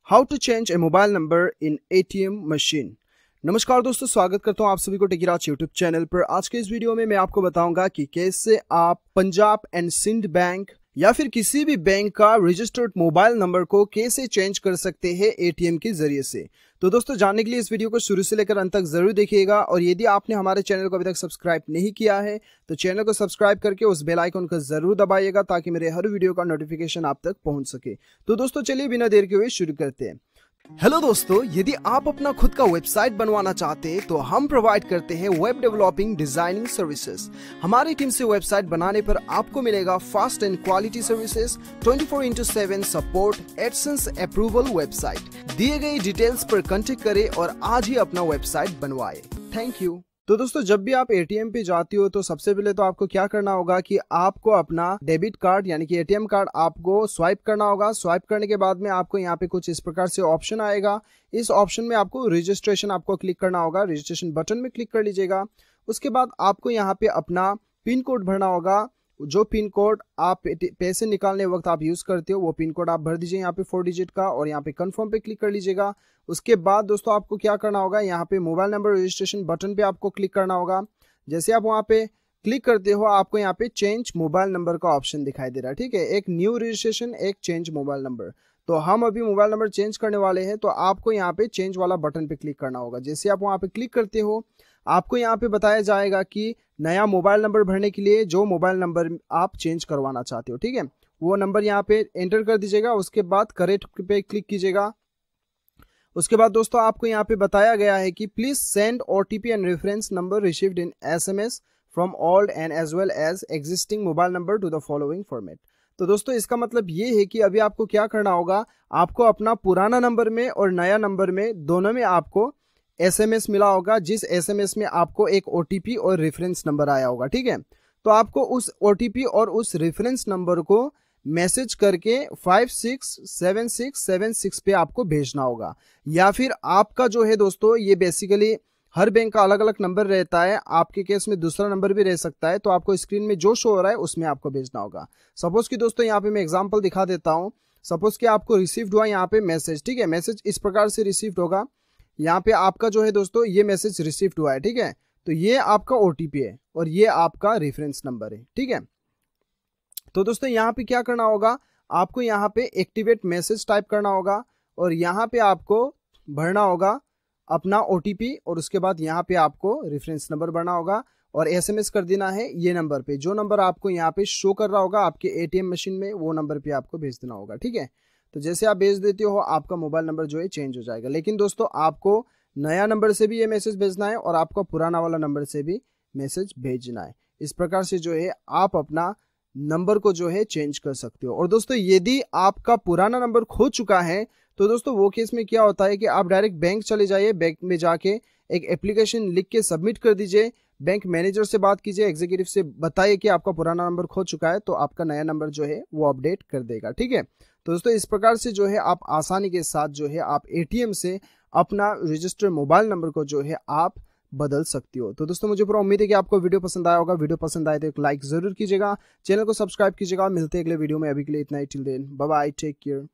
How to change a mobile number in ATM machine. नमस्कार दोस्तों, स्वागत करता हूं आप सभी को टेकीराज यूट्यूब चैनल पर। आज के इस वीडियो में मैं आपको बताऊंगा कि कैसे आप पंजाब एंड सिंध बैंक या फिर किसी भी बैंक का रजिस्टर्ड मोबाइल नंबर को कैसे चेंज कर सकते हैं ATM के जरिए से। तो दोस्तों, जानने के लिए इस वीडियो को शुरू से लेकर अंत तक जरूर देखिएगा और यदि आपने हमारे चैनल को अभी तक सब्सक्राइब नहीं किया है तो चैनल को सब्सक्राइब करके उस बेल आइकन को जरूर दबाइएगा ताकि मेरे हर वीडियो का नोटिफिकेशन आप तक पहुंच सके। तो दोस्तों, चलिए बिना देर के हुए शुरू करते हैं। हेलो दोस्तों, यदि आप अपना खुद का वेबसाइट बनवाना चाहते हैं तो हम प्रोवाइड करते हैं वेब डेवलपिंग डिजाइनिंग सर्विसेज। हमारी टीम से वेबसाइट बनाने पर आपको मिलेगा fast and quality services, 24/7 support, AdSense approval website. दिए गए डिटेल्स पर कांटेक्ट करें और आज ही अपना वेबसाइट बनवाएं। Thank you. तो दोस्तों, जब भी आप ATM पे जाती हो तो सबसे पहले तो आपको क्या करना होगा कि आपको अपना डेबिट कार्ड यानी कि ATM कार्ड आपको स्वाइप करना होगा। स्वाइप करने के बाद में आपको यहाँ पे कुछ इस प्रकार से ऑप्शन आएगा। इस ऑप्शन में आपको रजिस्ट्रेशन आपको क्लिक करना होगा। रजिस्ट्रेशन बटन में क्लिक कर लीजिएगा। उसके बाद आपको यहाँ पे अपना पिन कोड भरना होगा। जो पिन कोड आप पैसे निकालने वक्त आप यूज करते हो वो पिन कोड आप भर दीजिए यहाँ पे 4 डिजिट का और यहाँ पे कंफर्म पे क्लिक कर लीजिएगा। उसके बाद दोस्तों आपको क्या करना होगा, यहाँ पे मोबाइल नंबर रजिस्ट्रेशन बटन पे आपको क्लिक करना होगा। जैसे आप वहाँ पे क्लिक करते हो आपको यहाँ पे चेंज मोबाइल नंबर का ऑप्शन दिखाई दे रहा है। ठीक है, एक न्यू रजिस्ट्रेशन, एक चेंज मोबाइल नंबर। तो हम अभी मोबाइल नंबर चेंज करने वाले हैं तो आपको यहाँ पे चेंज वाला बटन पे क्लिक करना होगा। जैसे आप वहाँ पे क्लिक करते हो आपको यहाँ पे बताया जाएगा कि नया मोबाइल नंबर भरने के लिए जो मोबाइल नंबर आप चेंज करवाना चाहते हो, ठीक है, वो नंबर यहाँ पे एंटर कर दीजिएगा। उसके बाद करेक्ट पे क्लिक कीजिएगा। उसके बाद दोस्तों आपको यहाँ पे बताया गया है कि please send OTP and reference number received in SMS from old and as well as existing mobile number to the following format. तो दोस्तों इसका मतलब ये है कि अभी आपको क्या करना होगा, आपको अपना पुराना नंबर में और नया नंबर में दोनों में आपको SMS मिला होगा, जिस SMS में आपको एक OTP और रेफरेंस नंबर आया होगा। ठीक है, तो आपको उस OTP और उस रेफरेंस नंबर को मैसेज करके 567676 पे आपको भेजना होगा। या फिर आपका जो है दोस्तों, ये बेसिकली हर बैंक का अलग अलग नंबर रहता है, आपके केस में दूसरा नंबर भी रह सकता है, तो आपको स्क्रीन में जो शो हो रहा है उसमें आपको भेजना होगा। सपोज कि दोस्तों यहाँ पे मैं एग्जांपल दिखा देता हूँ। सपोज कि आपको रिसीव्ड हुआ यहाँ पे मैसेज। ठीक है, मैसेज इस प्रकार से रिसीव्ड होगा। यहाँ पे आपका जो है दोस्तों ये मैसेज रिसीव्ड हुआ है। ठीक है, तो ये आपका OTP है और ये आपका रेफरेंस नंबर है। ठीक है, तो दोस्तों यहाँ पे क्या करना होगा, आपको यहाँ पे एक्टिवेट मैसेज टाइप करना होगा और यहाँ पे आपको भरना होगा अपना OTP और उसके बाद यहाँ पे आपको रेफरेंस नंबर भरना होगा और SMS कर देना है ये नंबर पे। जो नंबर आपको यहाँ पे शो कर रहा होगा आपके ATM मशीन में वो नंबर पे आपको भेज देना होगा। ठीक है, तो जैसे आप भेज देते हो आपका मोबाइल नंबर जो है चेंज हो जाएगा। लेकिन दोस्तों आपको नया नंबर से भी ये मैसेज भेजना है और आपका पुराना वाला नंबर से भी मैसेज भेजना है। इस प्रकार से जो है आप अपना नंबर को जो है चेंज कर सकते हो। और दोस्तों यदि आपका पुराना नंबर खो चुका है तो दोस्तों वो केस में क्या होता है कि आप डायरेक्ट बैंक चले जाइए, बैंक में जाके एक एप्लीकेशन लिख के सबमिट कर दीजिए, बैंक मैनेजर से बात कीजिए, एग्जीक्यूटिव से बताइए कि आपका पुराना नंबर खो चुका है, तो आपका नया नंबर जो है वो अपडेट कर देगा। ठीक है, तो दोस्तों इस प्रकार से जो है आप आसानी के साथ जो है आप ATM से अपना रजिस्टर्ड मोबाइल नंबर को जो है आप बदल सकती हो। तो दोस्तों मुझे पूरा उम्मीद है कि आपको वीडियो पसंद आया होगा। वीडियो पसंद आए तो एक लाइक जरूर कीजिएगा, चैनल को सब्सक्राइब कीजिएगा। मिलते हैं अगले वीडियो में, अभी के लिए इतना ही। Till then bye bye, take care.